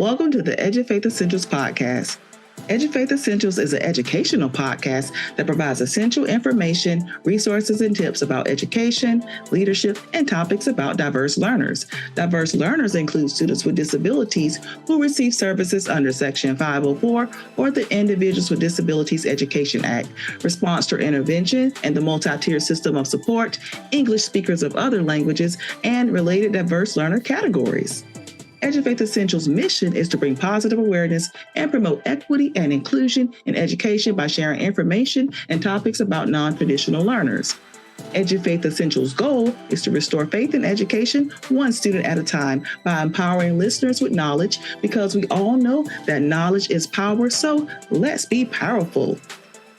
Welcome to the Edufaith Essentials podcast. Edufaith Essentials is an educational podcast that provides essential information, resources, and tips about education, leadership, and topics about diverse learners. Diverse learners include students with disabilities who receive services under Section 504 or the Individuals with Disabilities Education Act, response to intervention and the multi-tiered system of support, English speakers of other languages, and related diverse learner categories. Edufaith Essentials' mission is to bring positive awareness and promote equity and inclusion in education by sharing information and topics about non-traditional learners. Edufaith Essentials' goal is to restore faith in education one student at a time by empowering listeners with knowledge, because we all know that knowledge is power, so let's be powerful.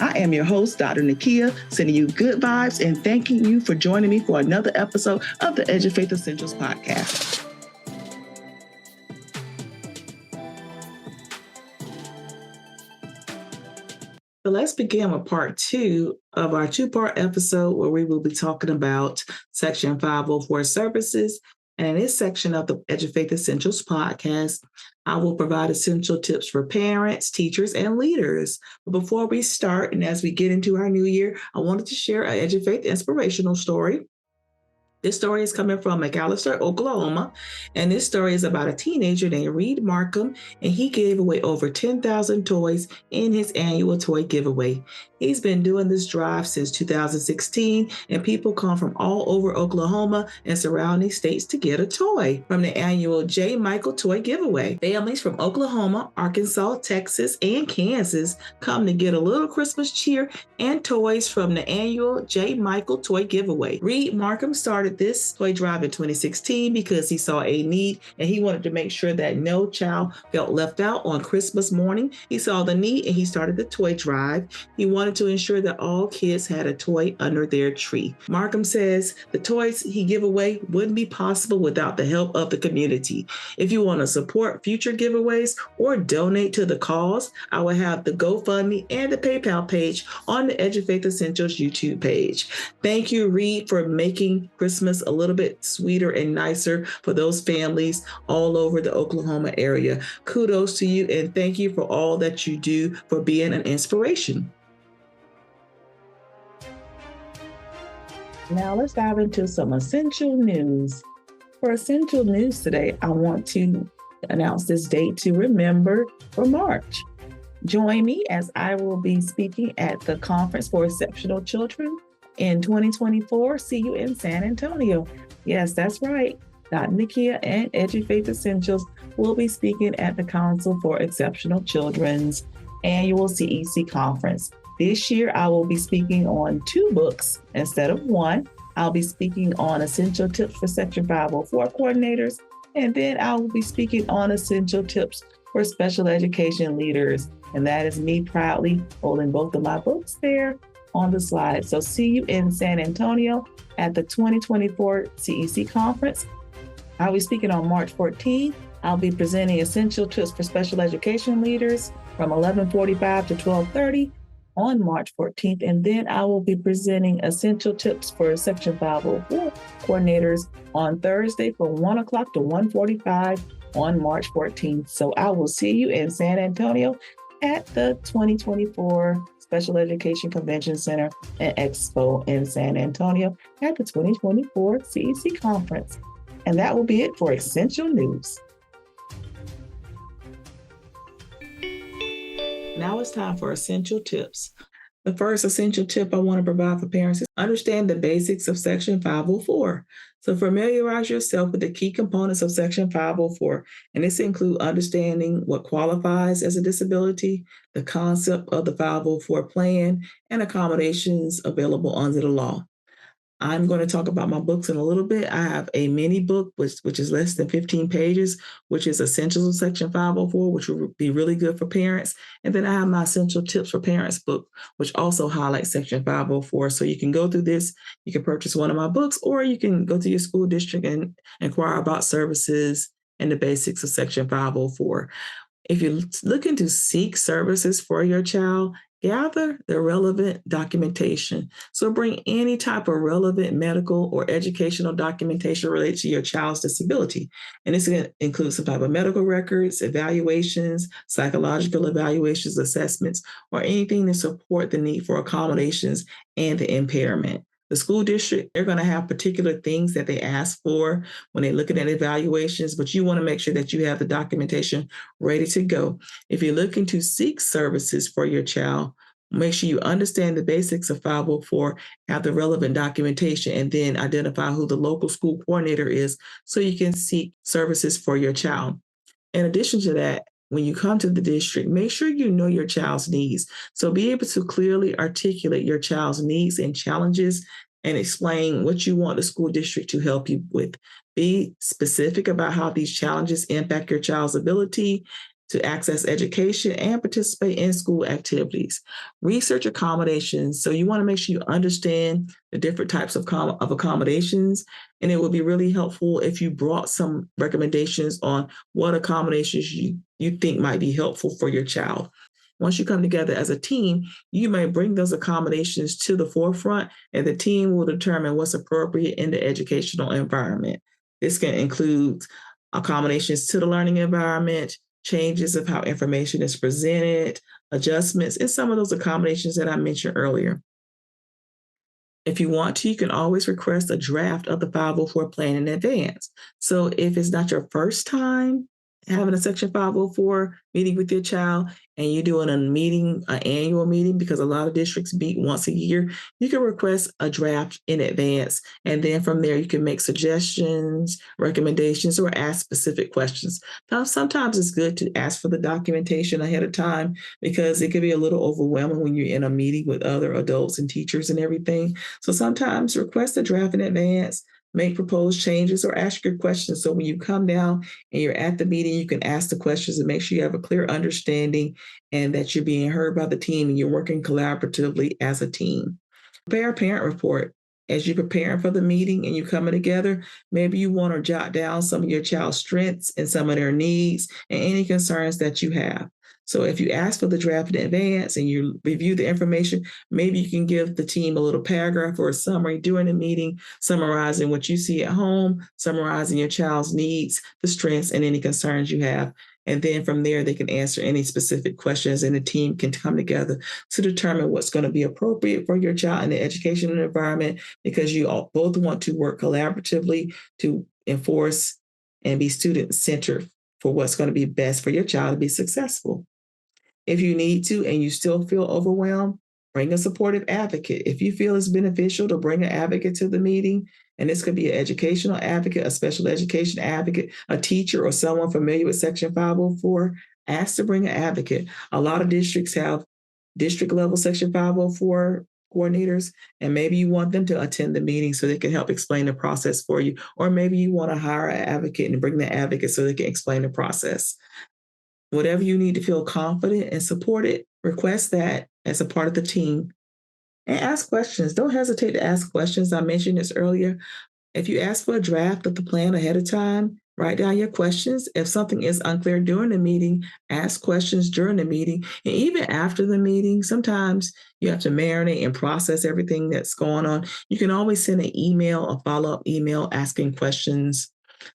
I am your host, Dr. Nakia, sending you good vibes and thanking you for joining me for another episode of the Edufaith Essentials podcast. So let's begin with part 2 of our 2-part episode where we will be talking about Section 504 services. And in this section of the Edufaith Essentials podcast, I will provide essential tips for parents, teachers, and leaders. But before we start, and as we get into our new year, I wanted to share an Edufaith inspirational story. This story is coming from McAlester, Oklahoma, and this story is about a teenager named Reed Markham, and he gave away over 10,000 toys in his annual toy giveaway. He's been doing this drive since 2016, and people come from all over Oklahoma and surrounding states to get a toy from the annual J. Michael Toy Giveaway. Families from Oklahoma, Arkansas, Texas, and Kansas come to get a little Christmas cheer and toys from the annual J. Michael Toy Giveaway. Reed Markham started this toy drive in 2016 because he saw a need and he wanted to make sure that no child felt left out on Christmas morning. He saw the need and he started the toy drive. He wanted to ensure that all kids had a toy under their tree. Markham says the toys he give away wouldn't be possible without the help of the community. If you want to support future giveaways or donate to the cause, I will have the GoFundMe and the PayPal page on the Edufaith Essentials YouTube page. Thank you, Reed, for making Christmas a little bit sweeter and nicer for those families all over the Oklahoma area. Kudos to you and thank you for all that you do for being an inspiration. Now let's dive into some essential news. For essential news today, I want to announce this date to remember for March. Join me as I will be speaking at the Conference for Exceptional Children in 2024. See you in San Antonio. Yes, that's right. Dr. Nakia and Edufaith Essentials will be speaking at the Council for Exceptional Children's annual CEC conference. This year, I will be speaking on 2 books instead of 1. I'll be speaking on essential tips for Section 504 coordinators, and then I will be speaking on essential tips for special education leaders. And that is me proudly holding both of my books there on the slide. So see you in San Antonio at the 2024 CEC conference. I'll be speaking on March 14th. I'll be presenting essential tips for special education leaders from 11:45 to 12:30 on March 14th. And then I will be presenting essential tips for Section 504 coordinators on Thursday from 1 o'clock to 1:45 on March 14th. So I will see you in San Antonio at the 2024 Special Education Convention Center and Expo in San Antonio at the 2024 CEC Conference. And that will be it for Essential News. Now it's time for Essential Tips. The first essential tip I want to provide for parents is understand the basics of Section 504. So familiarize yourself with the key components of Section 504, and this includes understanding what qualifies as a disability, the concept of the 504 plan, and accommodations available under the law. I'm going to talk about my books in a little bit. I have a mini book, which is less than 15 pages, which is Essentials of Section 504, which will be really good for parents. And then I have my Essential Tips for Parents book, which also highlights Section 504. So you can go through this, you can purchase one of my books, or you can go to your school district and inquire about services and the basics of Section 504. If you're looking to seek services for your child, Gather the relevant documentation. So bring any type of relevant medical or educational documentation related to your child's disability. And this includes some type of medical records, evaluations, psychological evaluations, assessments, or anything to support the need for accommodations and the impairment. The school district, they're going to have particular things that they ask for when they're looking at evaluations, but you want to make sure that you have the documentation ready to go. If you're looking to seek services for your child, make sure you understand the basics of 504, have the relevant documentation, and then identify who the local school coordinator is so you can seek services for your child. In addition to that, when you come to the district, make sure you know your child's needs. So be able to clearly articulate your child's needs and challenges and explain what you want the school district to help you with. Be specific about how these challenges impact your child's ability to access education and participate in school activities. Research accommodations. So you want to make sure you understand the different types of accommodations. And it would be really helpful if you brought some recommendations on what accommodations you think might be helpful for your child. Once you come together as a team, you may bring those accommodations to the forefront, and the team will determine what's appropriate in the educational environment. This can include accommodations to the learning environment, changes of how information is presented, adjustments, and some of those accommodations that I mentioned earlier. If you want to, you can always request a draft of the 504 plan in advance. So if it's not your first time having a Section 504 meeting with your child and you're doing an annual meeting, because a lot of districts meet once a year, you can request a draft in advance. And then from there, you can make suggestions, recommendations, or ask specific questions. Now, sometimes it's good to ask for the documentation ahead of time because it can be a little overwhelming when you're in a meeting with other adults and teachers and everything. So sometimes request a draft in advance, make proposed changes, or ask your questions. So when you come down and you're at the meeting, you can ask the questions and make sure you have a clear understanding and that you're being heard by the team and you're working collaboratively as a team. Prepare a parent report. As you're preparing for the meeting and you're coming together, maybe you want to jot down some of your child's strengths and some of their needs and any concerns that you have. So if you ask for the draft in advance and you review the information, maybe you can give the team a little paragraph or a summary during the meeting, summarizing what you see at home, summarizing your child's needs, the strengths, and any concerns you have. And then from there, they can answer any specific questions and the team can come together to determine what's going to be appropriate for your child in the educational environment, because you all both want to work collaboratively to enforce and be student-centered for what's going to be best for your child to be successful. If you need to and you still feel overwhelmed, bring a supportive advocate. If you feel it's beneficial to bring an advocate to the meeting, and this could be an educational advocate, a special education advocate, a teacher, or someone familiar with Section 504, ask to bring an advocate. A lot of districts have district level Section 504 coordinators, and maybe you want them to attend the meeting so they can help explain the process for you. Or maybe you want to hire an advocate and bring the advocate so they can explain the process. Whatever you need to feel confident and supported, request that as a part of the team and ask questions. Don't hesitate to ask questions. I mentioned this earlier. If you ask for a draft of the plan ahead of time, write down your questions. If something is unclear during the meeting, ask questions during the meeting. And even after the meeting, sometimes you have to marinate and process everything that's going on. You can always send an email, a follow-up email asking questions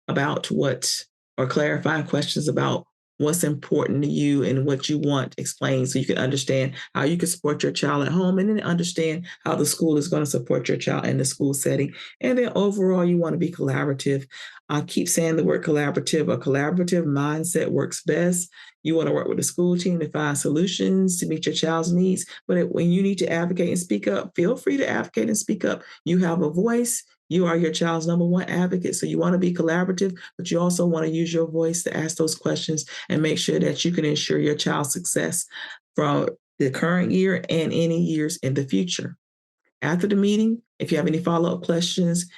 about or clarifying questions about what's important to you and what you want explained so you can understand how you can support your child at home and then understand how the school is going to support your child in the school setting. And then overall, you want to be collaborative. I keep saying the word collaborative. A collaborative mindset works best. You want to work with the school team to find solutions to meet your child's needs. But when you need to advocate and speak up, feel free to advocate and speak up. You have a voice. You are your child's number one advocate. So you want to be collaborative, but you also want to use your voice to ask those questions and make sure that you can ensure your child's success from the current year and any years in the future. After the meeting, if you have any follow-up questions,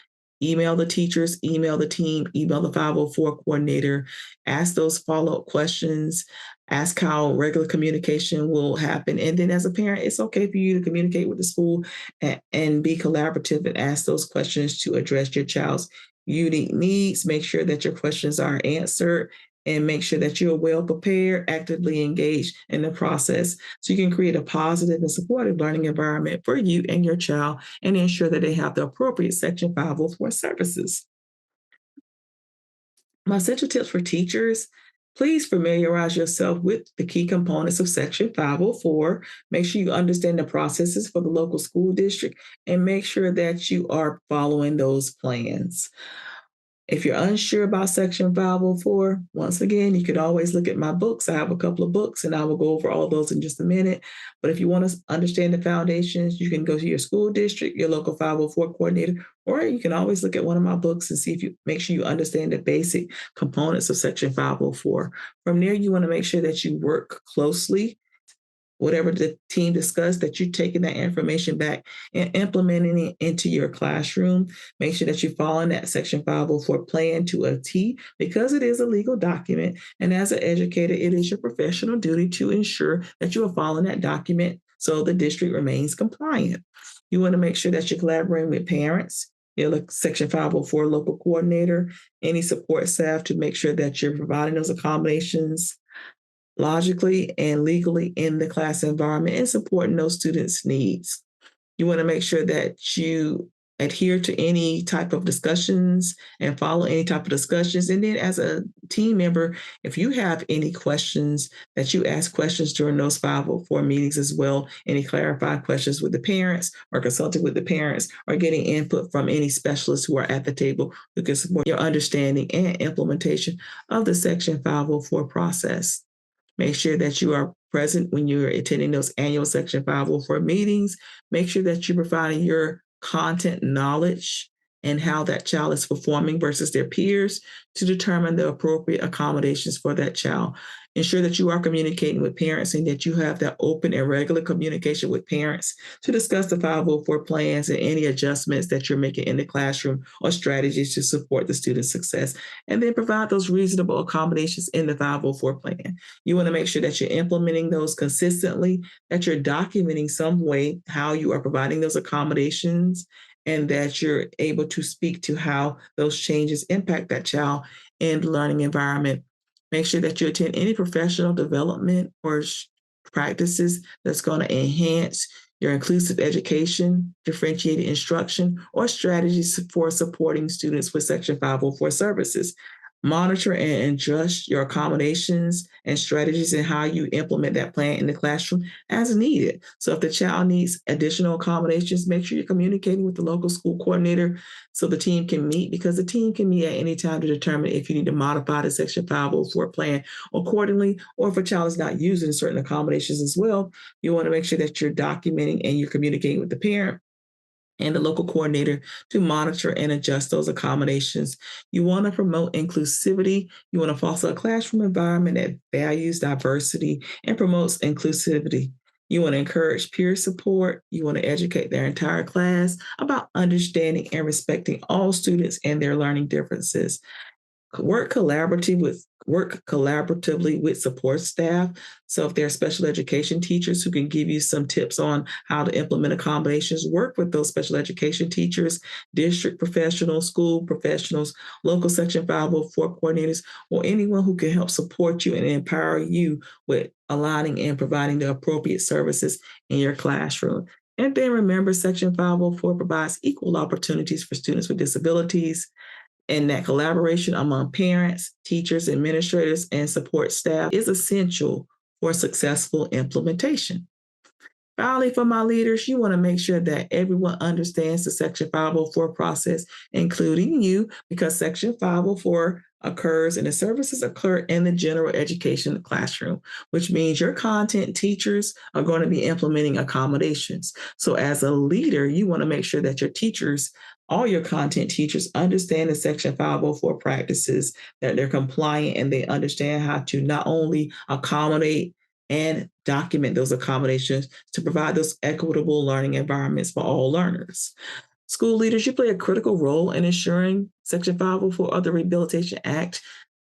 email the teachers, email the team, email the 504 coordinator, ask those follow-up questions, ask how regular communication will happen. And then as a parent, it's okay for you to communicate with the school and be collaborative and ask those questions to address your child's unique needs. Make sure that your questions are answered and make sure that you're well prepared, actively engaged in the process so you can create a positive and supportive learning environment for you and your child and ensure that they have the appropriate Section 504 services. My essential tips for teachers: please familiarize yourself with the key components of Section 504. Make sure you understand the processes for the local school district and make sure that you are following those plans. If you're unsure about Section 504, once again, you could always look at my books. I have a couple of books and I will go over all those in just a minute. But if you want to understand the foundations, you can go to your school district, your local 504 coordinator, or you can always look at one of my books and see if you make sure you understand the basic components of Section 504. From there, you want to make sure that you work closely whatever the team discussed, that you're taking that information back and implementing it into your classroom. Make sure that you're following that Section 504 plan to a T because it is a legal document. And as an educator, it is your professional duty to ensure that you are following that document so the district remains compliant. You want to make sure that you're collaborating with parents, your Section 504 local coordinator, any support staff to make sure that you're providing those accommodations logically and legally in the class environment and supporting those students' needs. You want to make sure that you adhere to any type of discussions and follow any type of discussions. And then as a team member, if you have any questions, that you ask questions during those 504 meetings as well, any clarifying questions with the parents or consulting with the parents or getting input from any specialists who are at the table who can support your understanding and implementation of the Section 504 process. Make sure that you are present when you're attending those annual Section 504 meetings. Make sure that you're providing your content knowledge and how that child is performing versus their peers to determine the appropriate accommodations for that child. Ensure that you are communicating with parents and that you have that open and regular communication with parents to discuss the 504 plans and any adjustments that you're making in the classroom or strategies to support the student's success. And then provide those reasonable accommodations in the 504 plan. You want to make sure that you're implementing those consistently, that you're documenting some way how you are providing those accommodations, and that you're able to speak to how those changes impact that child in the learning environment. Make sure that you attend any professional development or practices that's going to enhance your inclusive education, differentiated instruction, or strategies for supporting students with Section 504 services. Monitor and adjust your accommodations and strategies and how you implement that plan in the classroom as needed. So if the child needs additional accommodations, make sure you're communicating with the local school coordinator so the team can meet, because the team can meet at any time to determine if you need to modify the Section 504 plan accordingly, or if a child is not using certain accommodations as well. You want to make sure that you're documenting and you're communicating with the parent and the local coordinator to monitor and adjust those accommodations. You want to promote inclusivity. You want to foster a classroom environment that values diversity and promotes inclusivity. You want to encourage peer support. You want to educate their entire class about understanding and respecting all students and their learning differences. Work collaboratively with support staff. So if there are special education teachers who can give you some tips on how to implement accommodations, work with those special education teachers, district professionals, school professionals, local Section 504 coordinators, or anyone who can help support you and empower you with aligning and providing the appropriate services in your classroom. And then remember, Section 504 provides equal opportunities for students with disabilities, and that collaboration among parents, teachers, administrators, and support staff is essential for successful implementation. Finally, for my leaders, you want to make sure that everyone understands the Section 504 process, including you, because Section 504 occurs and the services occur in the general education classroom, which means your content teachers are going to be implementing accommodations. So as a leader, you want to make sure that your teachers, all your content teachers, understand the Section 504 practices, that they're compliant and they understand how to not only accommodate and document those accommodations to provide those equitable learning environments for all learners. School leaders, you play a critical role in ensuring Section 504 of the Rehabilitation Act.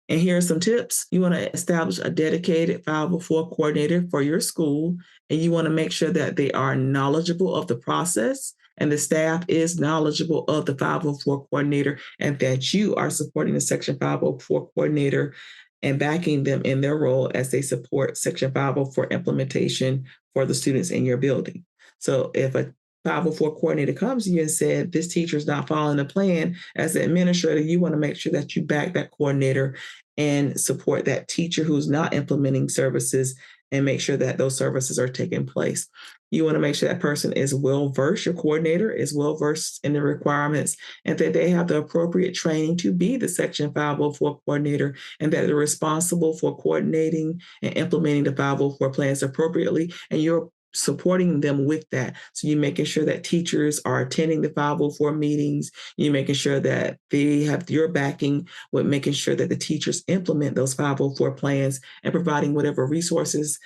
And here are some tips. You want to establish a dedicated 504 coordinator for your school, and you want to make sure that they are knowledgeable of the process and the staff is knowledgeable of the 504 coordinator, and that you are supporting the Section 504 coordinator and backing them in their role as they support Section 504 implementation for the students in your building. So if a 504 coordinator comes to you and said, this teacher is not following the plan, as an administrator, you want to make sure that you back that coordinator and support that teacher who's not implementing services and make sure that those services are taking place. You want to make sure that person is well-versed, your coordinator is well-versed in the requirements, and that they have the appropriate training to be the Section 504 coordinator, and that they're responsible for coordinating and implementing the 504 plans appropriately, and you're supporting them with that. So you're making sure that teachers are attending the 504 meetings. You're making sure that they have your backing with making sure that the teachers implement those 504 plans and providing whatever resources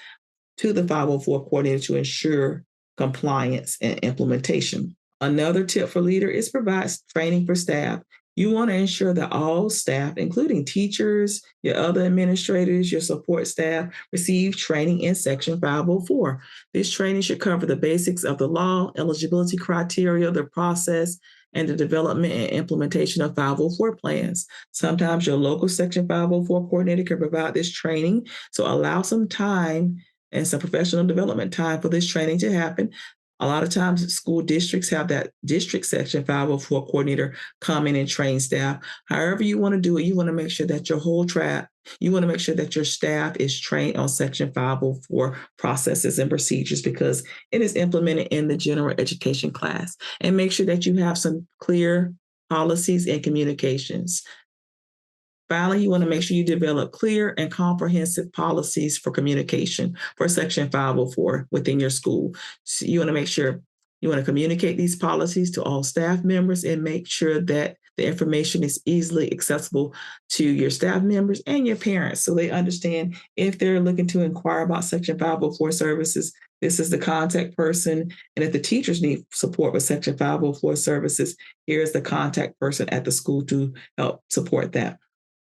to the 504 coordinator to ensure compliance and implementation. Another tip for leader is provide training for staff. You want to ensure that all staff, including teachers, your other administrators, your support staff, receive training in Section 504. This training should cover the basics of the law, eligibility criteria, the process, and the development and implementation of 504 plans. Sometimes your local Section 504 coordinator can provide this training, so allow some time and some professional development time for this training to happen. A lot of times school districts have that district Section 504 coordinator come in and train staff. However you want to do it, you want to make sure that your whole track, you want to make sure that your staff is trained on Section 504 processes and procedures because it is implemented in the general education class. And make sure that you have some clear policies and communications. Finally, you want to make sure you develop clear and comprehensive policies for communication for Section 504 within your school. So you want to make sure you want to communicate these policies to all staff members and make sure that the information is easily accessible to your staff members and your parents so they understand if they're looking to inquire about Section 504 services, this is the contact person. And if the teachers need support with Section 504 services, here's the contact person at the school to help support that.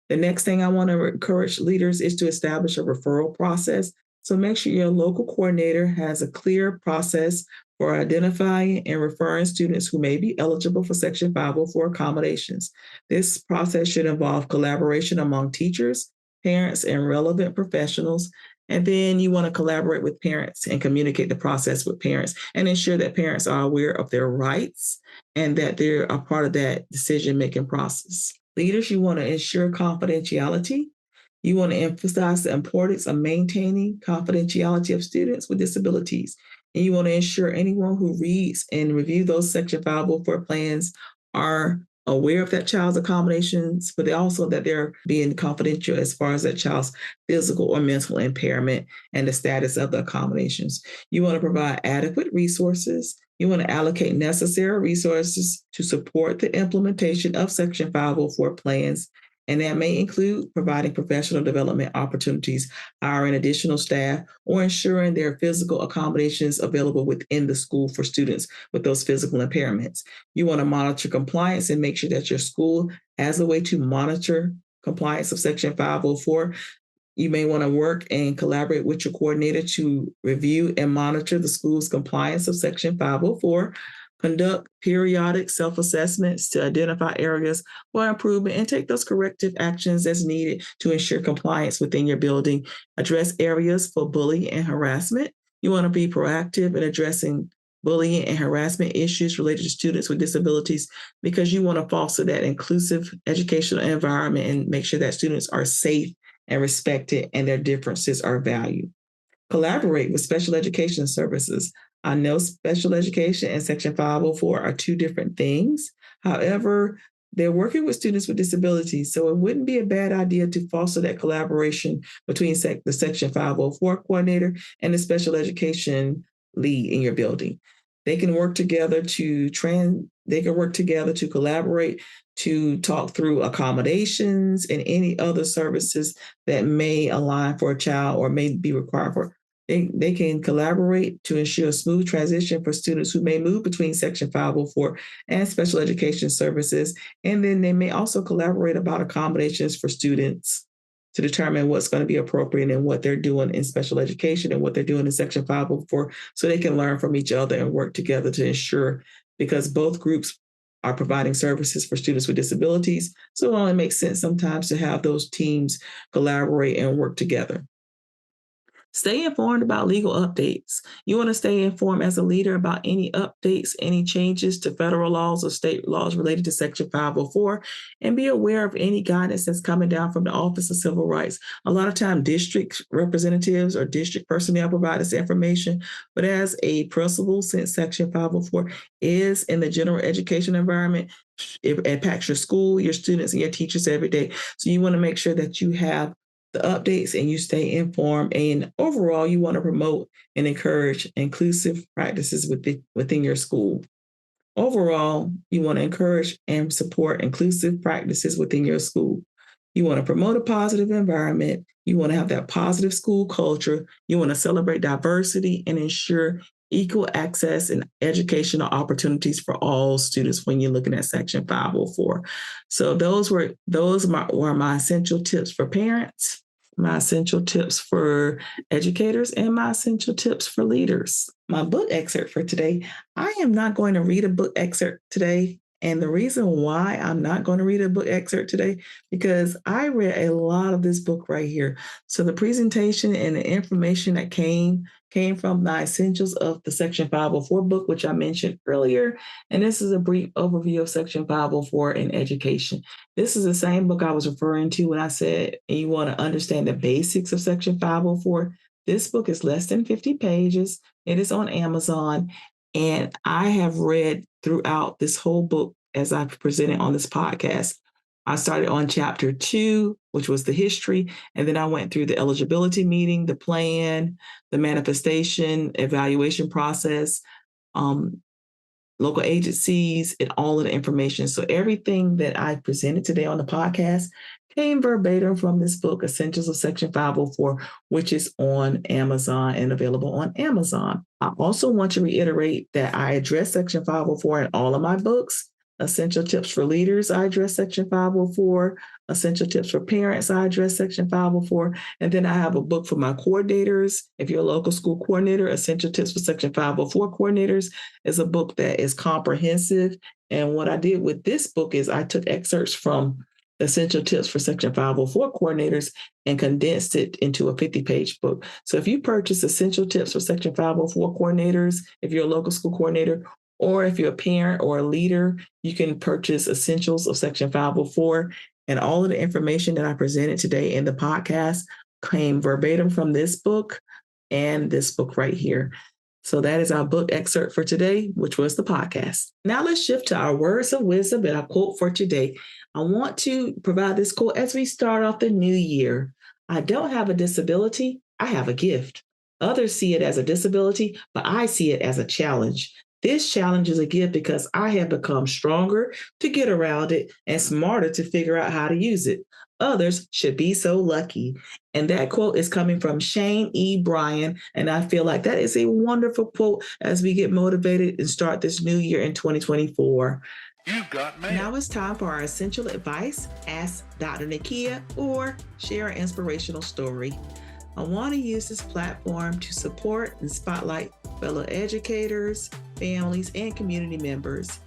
The next thing I want to encourage leaders is to establish a referral process. So make sure your local coordinator has a clear process for identifying and referring students who may be eligible for Section 504 accommodations. This process should involve collaboration among teachers, parents, and relevant professionals. And then you want to collaborate with parents and communicate the process with parents and ensure that parents are aware of their rights and that they're a part of that decision-making process. Leaders, you want to ensure confidentiality. You want to emphasize the importance of maintaining confidentiality of students with disabilities. And you want to ensure anyone who reads and reviews those Section 504 plans are aware of that child's accommodations, but also that they're being confidential as far as that child's physical or mental impairment and the status of the accommodations. You want to provide adequate resources. You want to allocate necessary resources to support the implementation of Section 504 plans, and that may include providing professional development opportunities, hiring additional staff, or ensuring there are physical accommodations available within the school for students with those physical impairments. You want to monitor compliance and make sure that your school has a way to monitor compliance of Section 504. You may want to work and collaborate with your coordinator to review and monitor the school's compliance of Section 504, conduct periodic self-assessments to identify areas for improvement and take those corrective actions as needed to ensure compliance within your building, address areas for bullying and harassment. You want to be proactive in addressing bullying and harassment issues related to students with disabilities because you want to foster that inclusive educational environment and make sure that students are safe and respected and their differences are valued. Collaborate with special education services. I know special education and Section 504 are two different things. However, they're working with students with disabilities, so it wouldn't be a bad idea to foster that collaboration between the Section 504 coordinator and the special education lead in your building. They can work together to collaborate, to talk through accommodations and any other services that may align for a child or may be required for. They can collaborate to ensure a smooth transition for students who may move between Section 504 and special education services. And then they may also collaborate about accommodations for students to determine what's going to be appropriate and what they're doing in special education and what they're doing in Section 504 so they can learn from each other and work together to ensure, because both groups are providing services for students with disabilities. So it only makes sense sometimes to have those teams collaborate and work together. Stay informed about legal updates. You want to stay informed as a leader about any updates, any changes to federal laws or state laws related to Section 504, and be aware of any guidance that's coming down from the Office of Civil Rights. A lot of time, district representatives or district personnel provide this information, but as a principal, since Section 504 is in the general education environment, it impacts your school, your students, and your teachers every day. So you want to make sure that you have the updates and you stay informed. And overall, you want to promote and encourage inclusive practices within your school. Overall, you want to encourage and support inclusive practices within your school. You want to promote a positive environment. You want to have that positive school culture. You want to celebrate diversity and ensure equal access and educational opportunities for all students when you're looking at Section 504. So those were my essential tips for parents, my essential tips for educators, and my essential tips for leaders. My book excerpt for today, I am not going to read a book excerpt today. And the reason why I'm not going to read a book excerpt today, because I read a lot of this book right here. So the presentation and the information that came from the Essentials of the Section 504 book, which I mentioned earlier. And this is a brief overview of Section 504 in education. This is the same book I was referring to when I said you want to understand the basics of Section 504. This book is less than 50 pages. It is on Amazon. And I have read throughout this whole book as I've presented on this podcast. I started on chapter 2, which was the history, and then I went through the eligibility meeting, the plan, the manifestation, evaluation process, local agencies, and all of the information. So everything that I presented today on the podcast came verbatim from this book, Essentials of Section 504, which is on Amazon and available on Amazon. I also want to reiterate that I address Section 504 in all of my books. Essential Tips for Leaders, I address Section 504. Essential Tips for Parents, I address Section 504. And then I have a book for my coordinators. If you're a local school coordinator, Essential Tips for Section 504 coordinators is a book that is comprehensive. And what I did with this book is I took excerpts from Essential Tips for Section 504 coordinators and condensed it into a 50-page book. So if you purchase Essential Tips for Section 504 coordinators, if you're a local school coordinator, or if you're a parent or a leader, you can purchase Essentials of Section 504. And all of the information that I presented today in the podcast came verbatim from this book and this book right here. So that is our book excerpt for today, which was the podcast. Now let's shift to our words of wisdom and our quote for today. I want to provide this quote as we start off the new year. I don't have a disability, I have a gift. Others see it as a disability, but I see it as a challenge. This challenge is a gift because I have become stronger to get around it and smarter to figure out how to use it. Others should be so lucky. And that quote is coming from Shane E. Bryan. And I feel like that is a wonderful quote as we get motivated and start this new year in 2024. You've got mail. Now it's time for our essential advice, Ask Dr. Nakia, or share an inspirational story. I want to use this platform to support and spotlight fellow educators, families, and community members.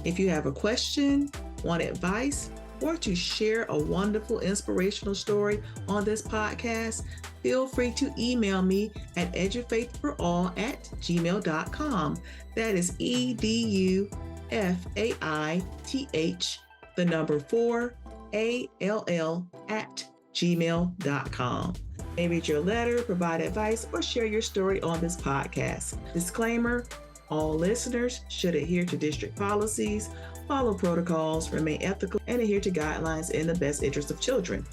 If you have a question, want advice, or to share a wonderful inspirational story on this podcast, feel free to email me at edufaithforall@gmail.com. That is EDUFAITH4ALL@gmail.com. May read your letter, provide advice, or share your story on this podcast. Disclaimer, all listeners should adhere to district policies, follow protocols, remain ethical, and adhere to guidelines in the best interest of children.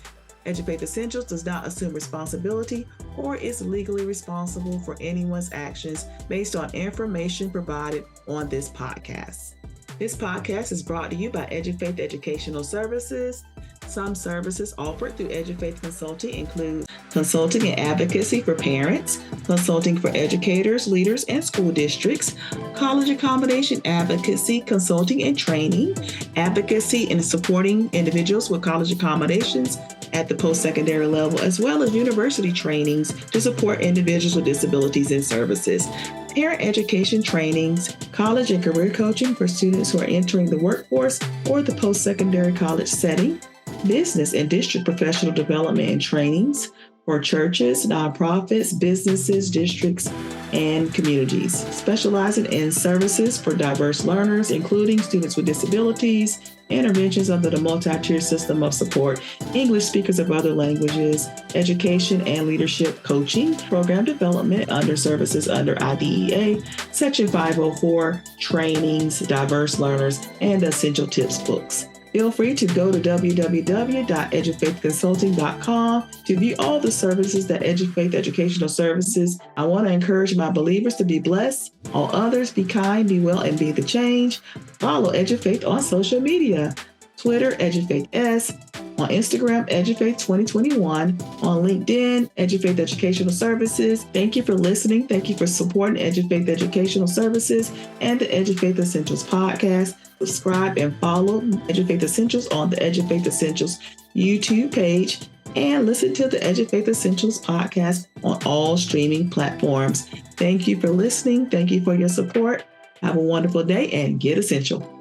Edufaith Essentials does not assume responsibility or is legally responsible for anyone's actions based on information provided on this podcast. This podcast is brought to you by Edufaith Educational Services. Some services offered through Edufaith Consulting include consulting and advocacy for parents, consulting for educators, leaders, and school districts, college accommodation advocacy, consulting and training, advocacy in supporting individuals with college accommodations, at the post-secondary level, as well as university trainings to support individuals with disabilities and services, parent education trainings, college and career coaching for students who are entering the workforce or the post-secondary college setting, business and district professional development and trainings for churches, nonprofits, businesses, districts, and communities, specializing in services for diverse learners, including students with disabilities, interventions under the multi-tier system of support, English speakers of other languages, education and leadership coaching, program development under services under IDEA, Section 504, trainings, diverse learners, and essential tips books. Feel free to go to www.edufaithconsulting.com to view all the services that Edufaith Educational Services. I want to encourage my believers to be blessed, all others be kind, be well, and be the change. Follow Edufaith on social media, Twitter, Edufaith S, on Instagram, Edufaith 2021, on LinkedIn, Edufaith Educational Services. Thank you for listening. Thank you for supporting Edufaith Educational Services and the Edufaith Essentials podcast. Subscribe and follow Edufaith Essentials on the Edufaith Essentials YouTube page and listen to the Edufaith Essentials podcast on all streaming platforms. Thank you for listening. Thank you for your support. Have a wonderful day and get essential.